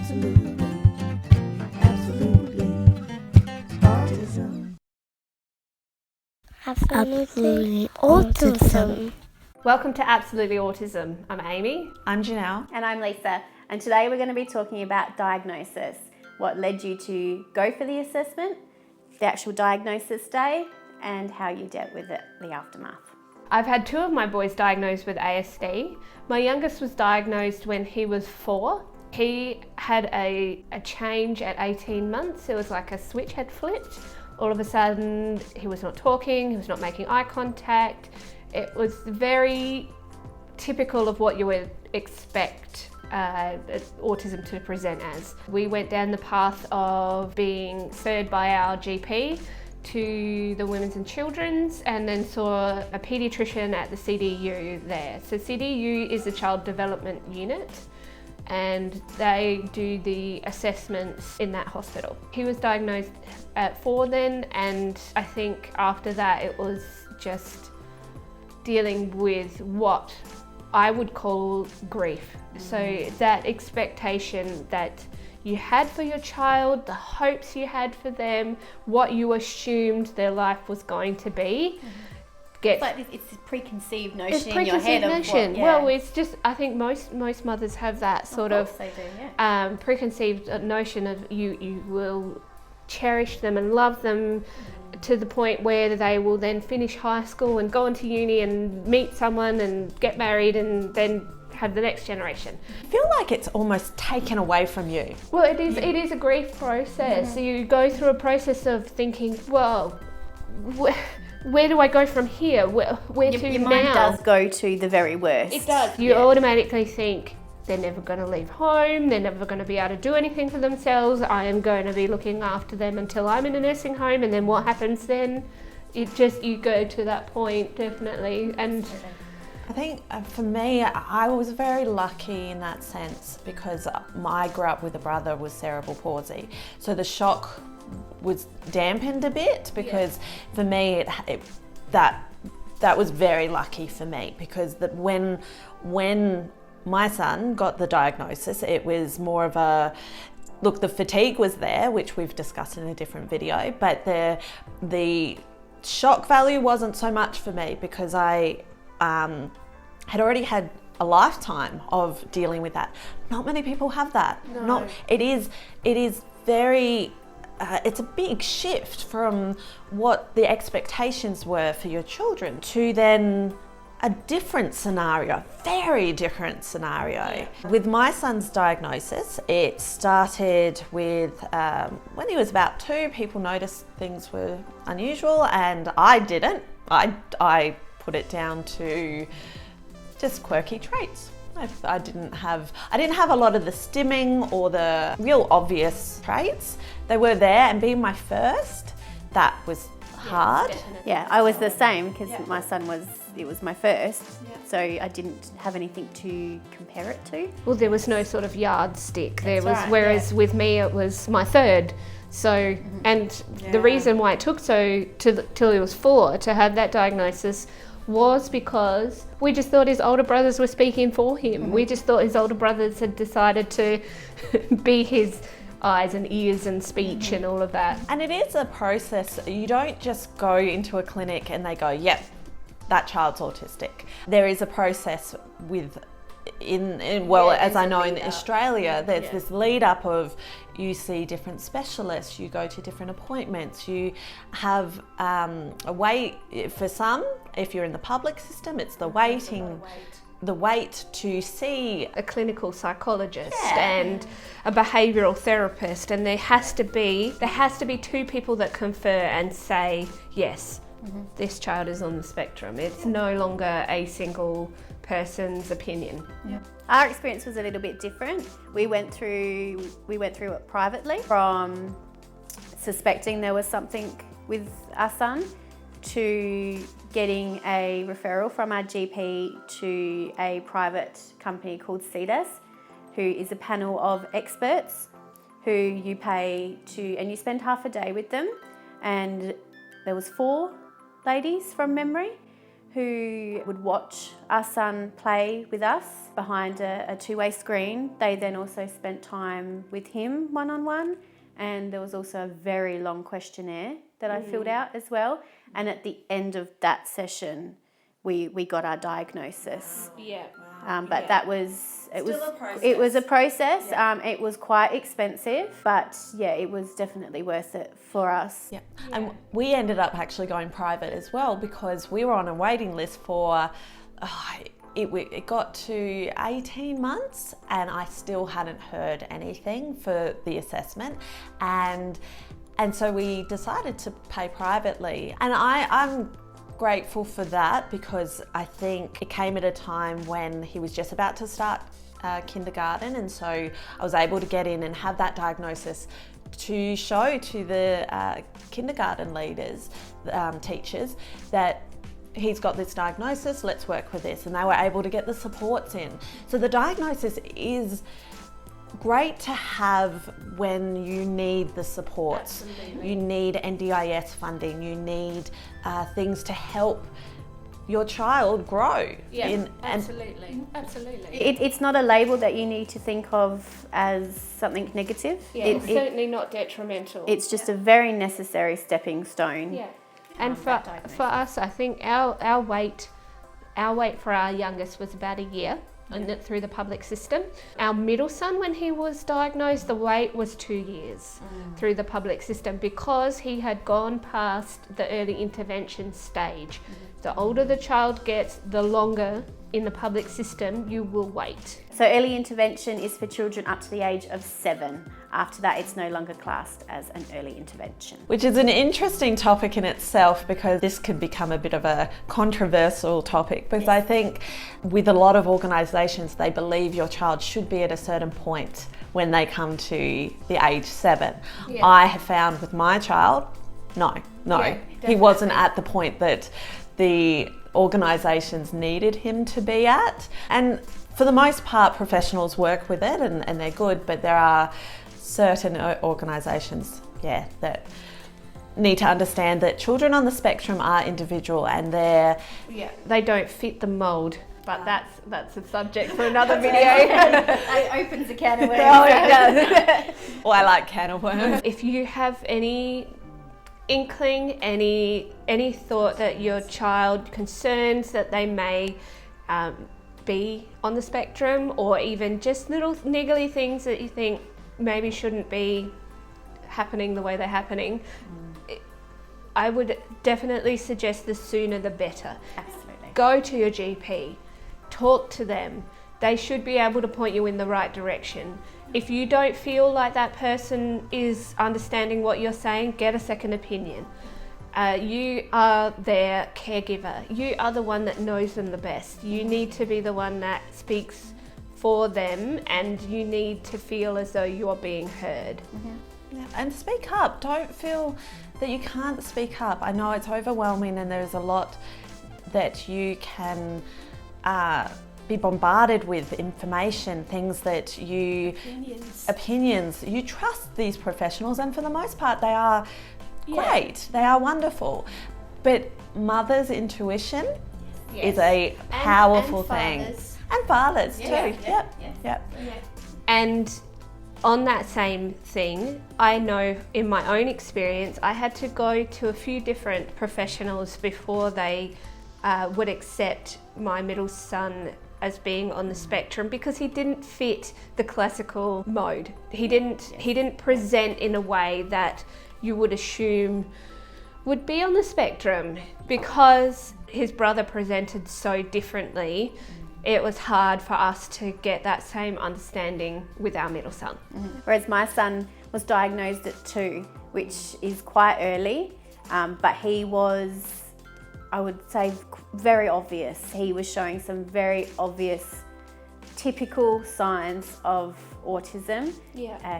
Absolutely, absolutely, autism. Absolutely autism. Welcome to Absolutely Autism. I'm Amy. I'm Janelle. And I'm Lisa, and today we're going to be talking about diagnosis, what led you to go for the assessment, the actual diagnosis day, and how you dealt with it, the aftermath. I've had two of my boys diagnosed with ASD. My youngest was diagnosed when he was 4. He had a change at 18 months. It was like a switch had flipped. All of a sudden, he was not talking, he was not making eye contact. It was very typical of what you would expect autism to present as. We went down the path of being referred by our GP to the Women's and Children's, and then saw a paediatrician at the CDU there. So CDU is a child development unit, and they do the assessments in that hospital. He was diagnosed at 4 then, and I think after that it was just dealing with what I would call grief. So that expectation that you had for your child, the hopes you had for them, what you assumed their life was going to be. It's like it's a preconceived notion in your head of what, yeah. Well, it's just, I think most mothers have that sort of they do, yeah. Preconceived notion of you will cherish them and love them to the point where they will then finish high school and go into uni and meet someone and get married and then have the next generation. I feel like it's almost taken away from you. Well, it is a grief process. So you go through a process of thinking, well, where do I go from here? Where to Your now? mind does go to the very worst. It does. You automatically think they're never going to leave home, they're never going to be able to do anything for themselves, I am going to be looking after them until I'm in a nursing home, and then what happens then? You go to that point, definitely. And I think for me, I was very lucky in that sense because I grew up with a brother with cerebral palsy. So the shock was dampened a bit because for me, that was very lucky for me because when my son got the diagnosis, it was more of a, look, the fatigue was there, which we've discussed in a different video, but the shock value wasn't so much for me because I had already had a lifetime of dealing with that. Not many people have that. No. It is very, it's a big shift from what the expectations were for your children to then a different scenario, very different scenario. Yeah. With my son's diagnosis, it started with when he was about 2, people noticed things were unusual and I didn't. I put it down to just quirky traits. I didn't have a lot of the stimming or the real obvious traits. They were there, and being my first, that was hard. Yeah, I was the same because my son was my first, so I didn't have anything to compare it to. well, there was no sort of yardstick. Whereas with me it was my third. So, and the reason why it took till he was 4 to have that diagnosis was because we just thought his older brothers were speaking for him. We just thought his older brothers had decided to be his eyes and ears and speech and all of that. And it is a process. You don't just go into a clinic and they go, yep, that child's autistic. There is a process as I know in Australia, there's this lead up of you see different specialists, you go to different appointments, you have a wait for some. If you're in the public system, it's the wait to see a clinical psychologist and a behavioural therapist, and there has to be 2 people that confer and say yes, this child is on the spectrum. It's no longer a single person's opinion. Our experience was a little bit different. We went through it privately, from suspecting there was something with our son to getting a referral from our GP to a private company called CDAS, who is a panel of experts who you pay to, and you spend half a day with them. And there was 4 ladies from memory who would watch our son play with us behind a two-way screen. They then also spent time with him one-on-one, and there was also a very long questionnaire that I filled out as well. And at the end of that session, we got our diagnosis. Yeah. But that was it Still a process. It was a process. It was quite expensive, but yeah, it was definitely worth it for us. Yeah. And we ended up actually going private as well because we were on a waiting list for, it got to 18 months and I still hadn't heard anything for the assessment. And so we decided to pay privately. And I'm grateful for that because I think it came at a time when he was just about to start kindergarten, and so I was able to get in and have that diagnosis to show to the kindergarten leaders, teachers, that he's got this diagnosis, let's work with this, and they were able to get the supports in. So the diagnosis is great to have when you need the supports. Absolutely. You need NDIS funding, you need things to help your child grow. Yeah, absolutely. It's not a label that you need to think of as something negative. Yeah, it's certainly not detrimental. It's just a very necessary stepping stone. Yeah. And for us, I think our wait for our youngest was about a year. And through the public system. Our middle son, when he was diagnosed, the wait was 2 years through the public system because he had gone past the early intervention stage. The older the child gets, the longer in the public system you will wait. So early intervention is for children up to the age of 7. After that, it's no longer classed as an early intervention. Which is an interesting topic in itself because this could become a bit of a controversial topic because I think with a lot of organisations they believe your child should be at a certain point when they come to the age 7. Yeah. I have found with my child, no, Yeah, he wasn't at the point that the organisations needed him to be at. And for the most part, professionals work with it and they're good, but there are certain organisations, that need to understand that children on the spectrum are individual and they don't fit the mould. But that's a subject for another video. It opens a can of worms. Oh, it does. Well, I like can of worms. If you have any inkling, any thought that your child concerns that they may be on the spectrum, or even just little niggly things that you think maybe shouldn't be happening the way they're happening, I would definitely suggest the sooner the better. Absolutely. Go to your GP, talk to them. They should be able to point you in the right direction. If you don't feel like that person is understanding what you're saying, get a second opinion. You are their caregiver. You are the one that knows them the best. You need to be the one that speaks for them, and you need to feel as though you're being heard. Yeah, and speak up. Don't feel that you can't speak up. I know it's overwhelming and there's a lot that you can be bombarded with information, things that opinions. You trust these professionals, and for the most part they are great. They are wonderful. But mother's intuition is a powerful thing. And fathers too. Yep. And on that same thing, I know in my own experience, I had to go to a few different professionals before they would accept my middle son as being on the spectrum, because he didn't fit the classical mode. He didn't present in a way that you would assume would be on the spectrum, because his brother presented so differently. It was hard for us to get that same understanding with our middle son. Whereas my son was diagnosed at 2, which is quite early, but he was, I would say, very obvious. He was showing some very obvious, typical signs of autism.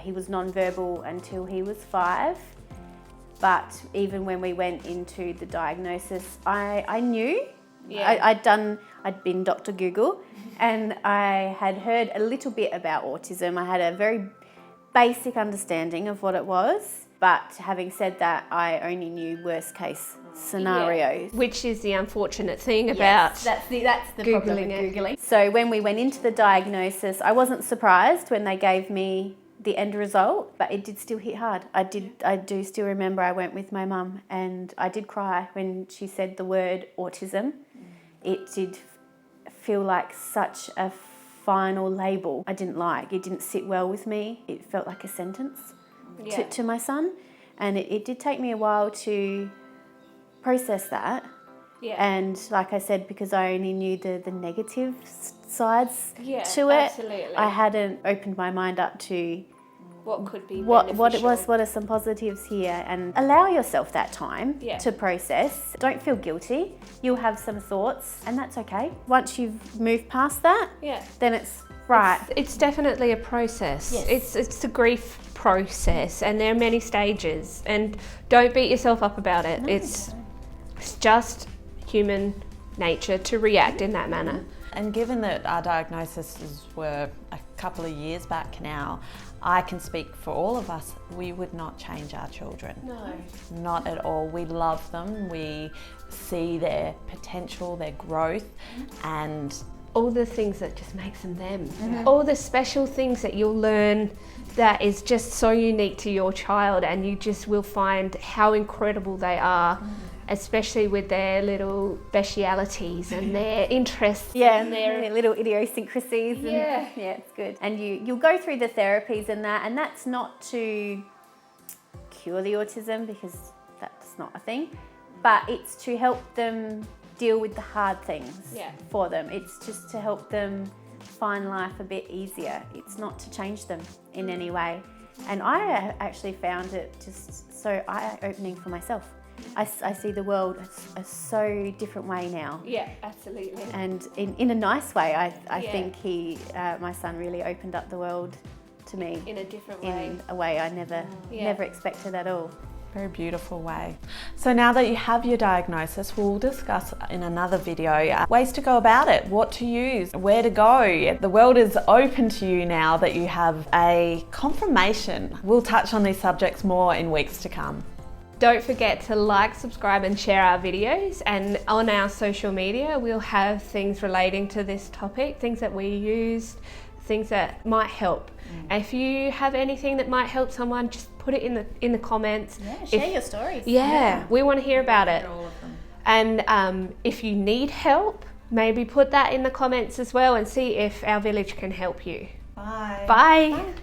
He was non-verbal until he was 5. But even when we went into the diagnosis, I knew. I'd been Dr. Google, and I had heard a little bit about autism. I had a very basic understanding of what it was, But having said that, I only knew worst case scenarios. Which is the unfortunate thing about That's the problem with Googling it. Googling. So when we went into the diagnosis, I wasn't surprised when they gave me the end result, but it did still hit hard. I do still remember I went with my mum and I did cry when she said the word autism. It did feel like such a final label I didn't like. It didn't sit well with me. It felt like a sentence to my son. And it did take me a while to process that. Yeah. And like I said, because I only knew the negative sides to it, absolutely. I hadn't opened my mind up to what could be what are some positives here, and allow yourself that time to process. Don't feel guilty. You'll have some thoughts and that's okay. Once you've moved past that, then it's right. It's definitely a process. Yes. It's a grief process and there are many stages, and don't beat yourself up about it. It's just human nature to react in that manner. And given that our diagnoses were a couple of years back now, I can speak for all of us, we would not change our children. No. Not at all. We love them. We see their potential, their growth, and all the things that just makes them them. All the special things that you'll learn that is just so unique to your child, and you just will find how incredible they are. Especially with their little specialities and their interests. And their little idiosyncrasies. And, it's good. And you'll go through the therapies and that's not to cure the autism, because that's not a thing, but it's to help them deal with the hard things for them. It's just to help them find life a bit easier. It's not to change them in any way. And I actually found it just so eye-opening for myself. I see the world a so different way now. Yeah, absolutely. And in a nice way, I think my son really opened up the world to me. In a different way. In a way I never expected at all. very beautiful way. So now that you have your diagnosis, we'll discuss in another video ways to go about it, what to use, where to go. The world is open to you now that you have a confirmation. We'll touch on these subjects more in weeks to come. Don't forget to like, subscribe and share our videos, and on our social media we'll have things relating to this topic, things that we used, things that might help. If you have anything that might help someone, just put it in the comments. Yeah, share your stories. We want to hear about it. All of them. And if you need help, maybe put that in the comments as well and see if our village can help you. Bye. Bye.